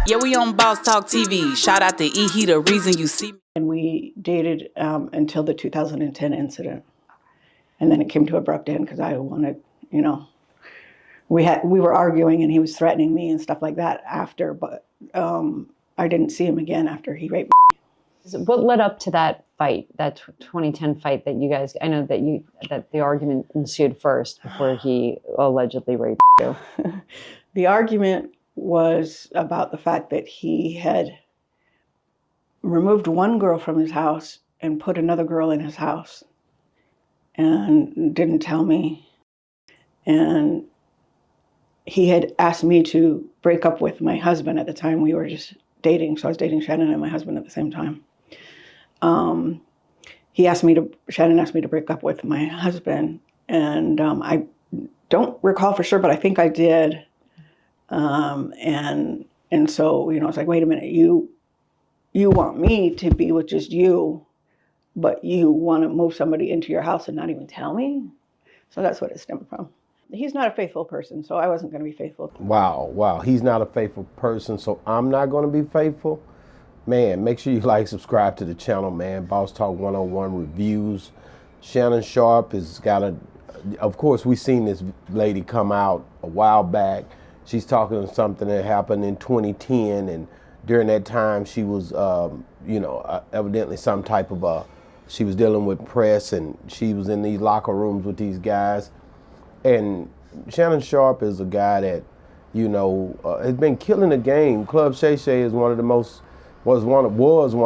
Yeah, we on Boss Talk TV. Shout out to E. He the reason you see me. And we dated until the 2010 incident. And then it came to an abrupt end because I wanted, you know, we were arguing and he was threatening me and stuff like that after, but I didn't see him again after he raped me. What led up to that fight, that 2010 fight that you guys, I know that the argument ensued first before he allegedly raped you? The argument was about the fact that he had removed one girl from his house and put another girl in his house and didn't tell me. And he had asked me to break up with my husband at the time. We were just dating. So I was dating Shannon and my husband at the same time. Shannon asked me to break up with my husband. And I don't recall for sure, but I think I did. And so, you know, it's like, wait a minute, you want me to be with just you, but you want to move somebody into your house and not even tell me? So that's what it stemmed from. He's not a faithful person, so I wasn't going to be faithful. Wow. He's not a faithful person, so I'm not going to be faithful? Man, make sure you subscribe to the channel, man. Boss Talk 101 reviews. Shannon Sharpe has got of course, we seen this lady come out a while back. She's talking to something that happened in 2010, and during that time she was, evidently some type of she was dealing with press, and she was in these locker rooms with these guys. And Shannon Sharpe is a guy that, has been killing the game. Club Shay Shay is was one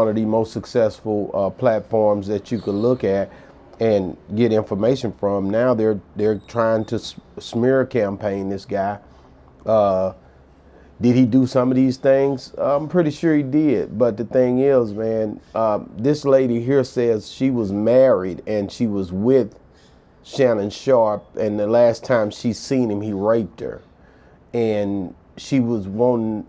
of the most successful platforms that you could look at and get information from. Now they're trying to smear campaign this guy. Did he do some of these things? I'm pretty sure he did. But the thing is, man, this lady here says she was married and she was with Shannon Sharpe, and the last time she seen him, he raped her. And she won't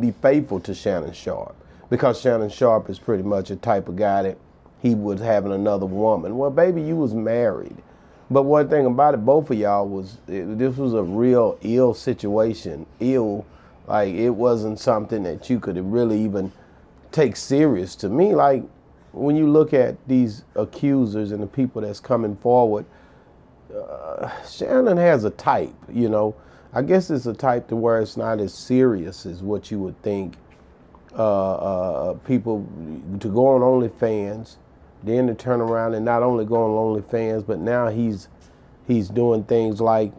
be faithful to Shannon Sharpe because Shannon Sharpe is pretty much a type of guy that he was having another woman. Well, baby, you was married. But one thing about it, both of y'all this was a real ill situation. Like it wasn't something that you could really even take serious. To me, like when you look at these accusers and the people that's coming forward, Shannon has a type, I guess it's a type to where it's not as serious as what you would think. People to go on OnlyFans, then to turn around and not only go on OnlyFans, but now he's doing things like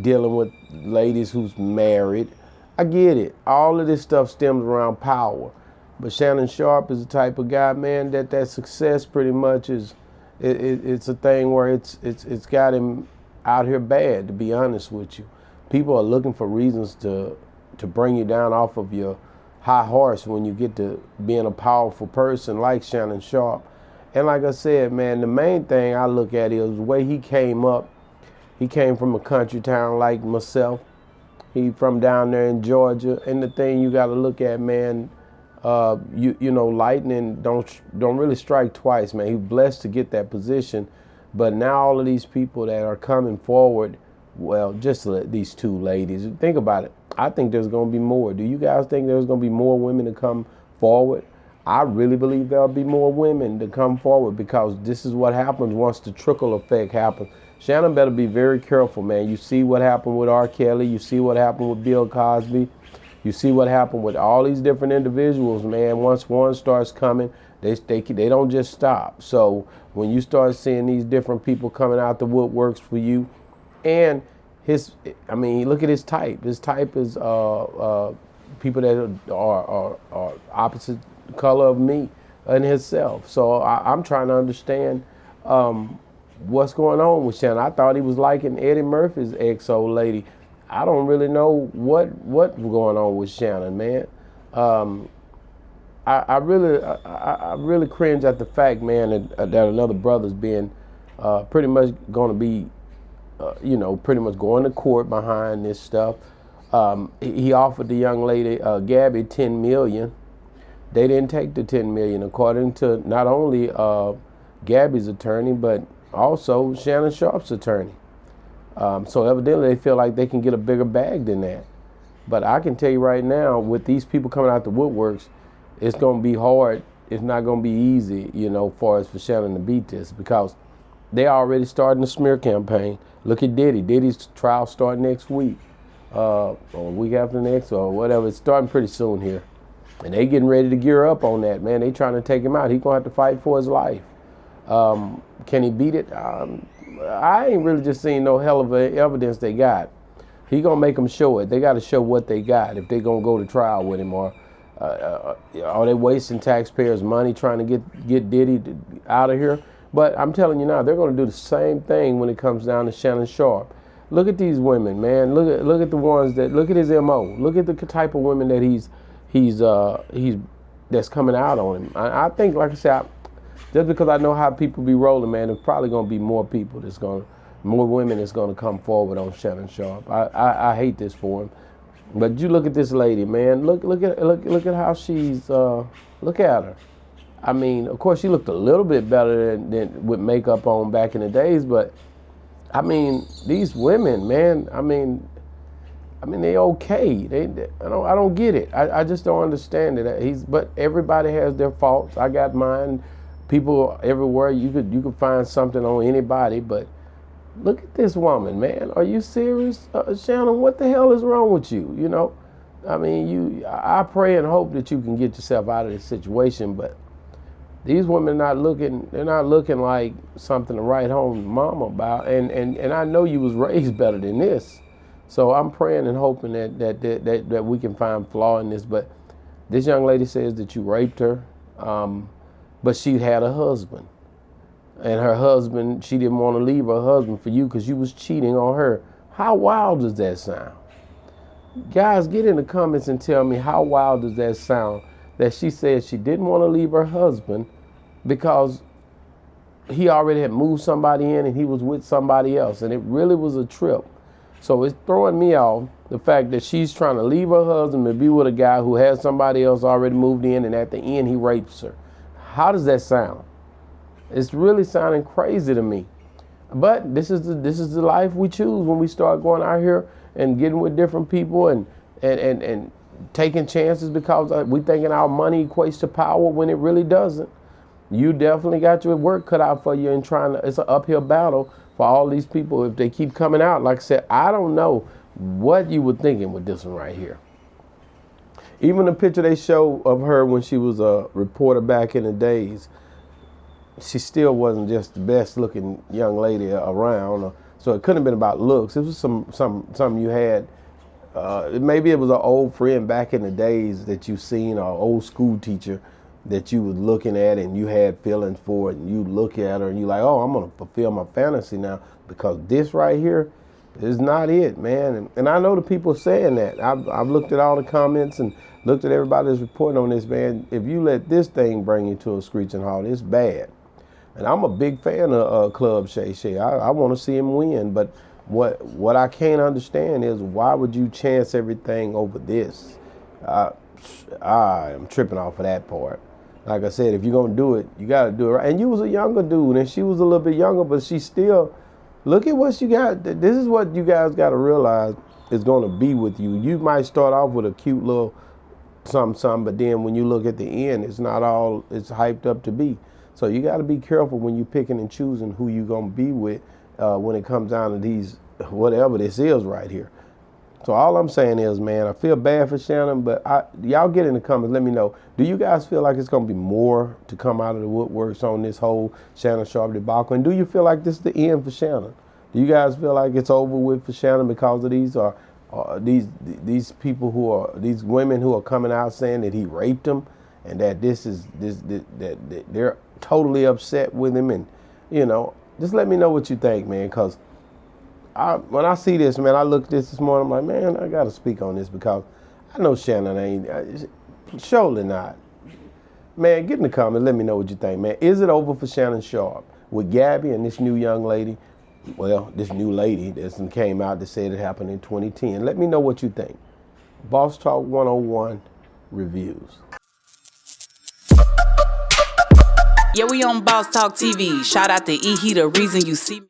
dealing with ladies who's married. I get it. All of this stuff stems around power. But Shannon Sharpe is the type of guy, man, that success pretty much is, it's a thing where it's got him out here bad, to be honest with you. People are looking for reasons to bring you down off of your high horse when you get to being a powerful person like Shannon Sharpe. And like I said, man, the main thing I look at is the way he came up. He came from a country town like myself. He from down there in Georgia. And the thing you got to look at, man, lightning don't really strike twice, man. He's blessed to get that position. But now all of these people that are coming forward, well, just these two ladies, think about it. I think there's going to be more. Do you guys think there's going to be more women to come forward? I really believe there'll be more women to come forward because this is what happens once the trickle effect happens. Shannon better be very careful, man. You see what happened with R. Kelly. You see what happened with Bill Cosby. You see what happened with all these different individuals, man. Once one starts coming, they don't just stop. So when you start seeing these different people coming out the woodworks for you, and look at his type. His type is people that are opposite color of me and himself. So I'm trying to understand what's going on with Shannon. I thought he was liking Eddie Murphy's ex-old lady. I don't really know what's going on with Shannon, man. I really cringe at the fact, man, that another brother's being pretty much going to be, pretty much going to court behind this stuff. He offered the young lady, Gabby, $10 million. They didn't take the $10 million, according to not only Gabby's attorney, but also Shannon Sharpe's attorney. So evidently they feel like they can get a bigger bag than that. But I can tell you right now, with these people coming out the woodworks, it's going to be hard. It's not going to be easy, you know, far as for Shannon to beat this, because they already starting the smear campaign. Look at Diddy. Diddy's trial start next week, or week after next, or whatever. It's starting pretty soon here. And they getting ready to gear up on that, man. They trying to take him out. He's going to have to fight for his life. Can he beat it? I ain't really just seen no hell of evidence they got. He going to make them show it. They got to show what they got if they going to go to trial with him, or are they wasting taxpayers' money trying to get Diddy out of here? But I'm telling you now, they're going to do the same thing when it comes down to Shannon Sharpe. Look at these women, man. Look at the ones that, look at his MO. Look at the type of women that he's that's coming out on him. I think, like I said, just because I know how people be rolling, man, there's probably going to be more women that's going to come forward on Shannon Sharpe. I hate this for him. But you look at this lady, man. Look at how she's. Look at her. I mean, of course, she looked a little bit better than with makeup on back in the days. But I mean, these women, man. I mean, they okay. I don't get it. I just don't understand it. But everybody has their faults. I got mine. People everywhere. You could find something on anybody, but. Look at this woman, man. Are you serious, Shannon? What the hell is wrong with you? You know, I mean, I pray and hope that you can get yourself out of this situation, but these women they're not looking like something to write home to mama about. And I know you was raised better than this. So I'm praying and hoping that we can find flaw in this. But this young lady says that you raped her, but she had a husband. And her husband, she didn't want to leave her husband for you because you was cheating on her. How wild does that sound? Guys, get in the comments and tell me, how wild does that sound that she said she didn't want to leave her husband because he already had moved somebody in and he was with somebody else, and it really was a trip. So it's throwing me off, the fact that she's trying to leave her husband and be with a guy who has somebody else already moved in, and at the end he rapes her. How does that sound? It's really sounding crazy to me. But this is the life we choose when we start going out here and getting with different people and taking chances because we thinking our money equates to power when it really doesn't. You definitely got your work cut out for you and it's an uphill battle for all these people if they keep coming out. Like I said, I don't know what you were thinking with this one right here. Even the picture they show of her when she was a reporter back in the days, she still wasn't just the best looking young lady around. So it couldn't have been about looks. It was something you had. Maybe it was an old friend back in the days that you seen, or old school teacher that you was looking at and you had feelings for it, and you look at her and you like, oh, I'm gonna fulfill my fantasy now because this right here is not it, man. And I know the people saying that. I've looked at all the comments and looked at everybody that's reporting on this, man. If you let this thing bring you to a screeching halt, it's bad. And I'm a big fan of Club Shay Shay. I want to see him win. But what I can't understand is, why would you chance everything over this? I am tripping off of that part. Like I said, if you're going to do it, you got to do it right. And you was a younger dude, and she was a little bit younger, but she still, look at what you got. This is what you guys got to realize is going to be with you. You might start off with a cute little something, but then when you look at the end, it's not all it's hyped up to be. So you got to be careful when you're picking and choosing who you're going to be with when it comes down to these, whatever this is right here. So all I'm saying is, man, I feel bad for Shannon, but y'all get in the comments, let me know. Do you guys feel like it's going to be more to come out of the woodworks on this whole Shannon Sharpe debacle? And do you feel like this is the end for Shannon? Do you guys feel like it's over with for Shannon because of these, or these people these women who are coming out saying that he raped them, and that that they're totally upset with him? And, you know, just let me know what you think, man, because when I see this, man, I looked at this morning, I'm like, man, I got to speak on this because I know Shannon ain't, surely not. Man, get in the comments, let me know what you think, man. Is it over for Shannon Sharpe with Gabby and this new young lady? Well, this new lady that came out that said it happened in 2010. Let me know what you think. Boss Talk 101 reviews. Yeah, we on Boss Talk TV. Shout out to E. He the reason you see me.